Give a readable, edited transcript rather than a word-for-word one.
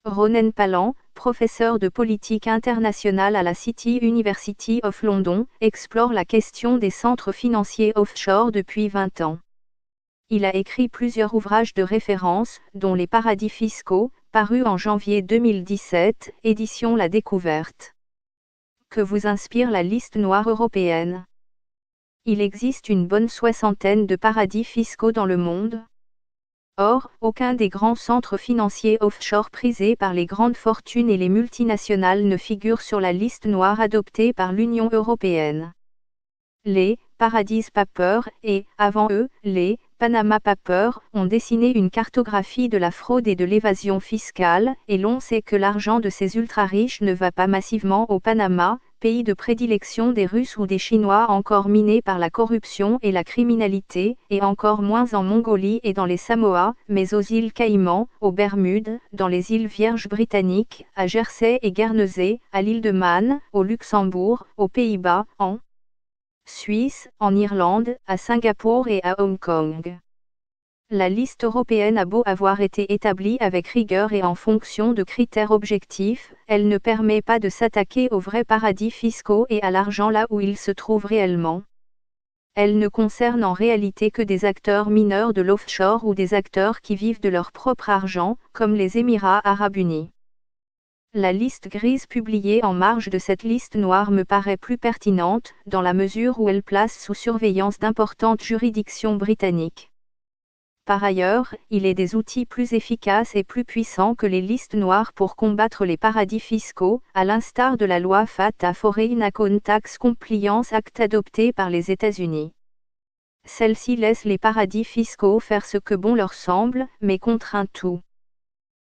Ronen Palan, professeur de politique internationale à la City University of London, explore la question des centres financiers offshore depuis 20 ans. Il a écrit plusieurs ouvrages de référence, dont Les paradis fiscaux, paru en janvier 2017, édition La Découverte. Que vous inspire la liste noire européenne? Il existe une bonne soixantaine de paradis fiscaux dans le monde. Or, aucun des grands centres financiers offshore prisés par les grandes fortunes et les multinationales ne figure sur la liste noire adoptée par l'Union européenne. Les Paradise Papers et, avant eux, les Panama Papers ont dessiné une cartographie de la fraude et de l'évasion fiscale, et l'on sait que l'argent de ces ultra-riches ne va pas massivement au Panama, pays de prédilection des Russes ou des Chinois encore minés par la corruption et la criminalité, et encore moins en Mongolie et dans les Samoa, mais aux îles Caïmans, aux Bermudes, dans les îles Vierges britanniques, à Jersey et Guernesey, à l'île de Man, au Luxembourg, aux Pays-Bas, en Suisse, en Irlande, à Singapour et à Hong Kong. La liste européenne a beau avoir été établie avec rigueur et en fonction de critères objectifs, elle ne permet pas de s'attaquer aux vrais paradis fiscaux et à l'argent là où il se trouve réellement. Elle ne concerne en réalité que des acteurs mineurs de l'offshore ou des acteurs qui vivent de leur propre argent, comme les Émirats arabes unis. La liste grise publiée en marge de cette liste noire me paraît plus pertinente, dans la mesure où elle place sous surveillance d'importantes juridictions britanniques. Par ailleurs, il est des outils plus efficaces et plus puissants que les listes noires pour combattre les paradis fiscaux, à l'instar de la loi FATCA Foreign Account Tax Compliance Act adoptée par les États-Unis. Celle-ci laisse les paradis fiscaux faire ce que bon leur semble, mais contraint tout.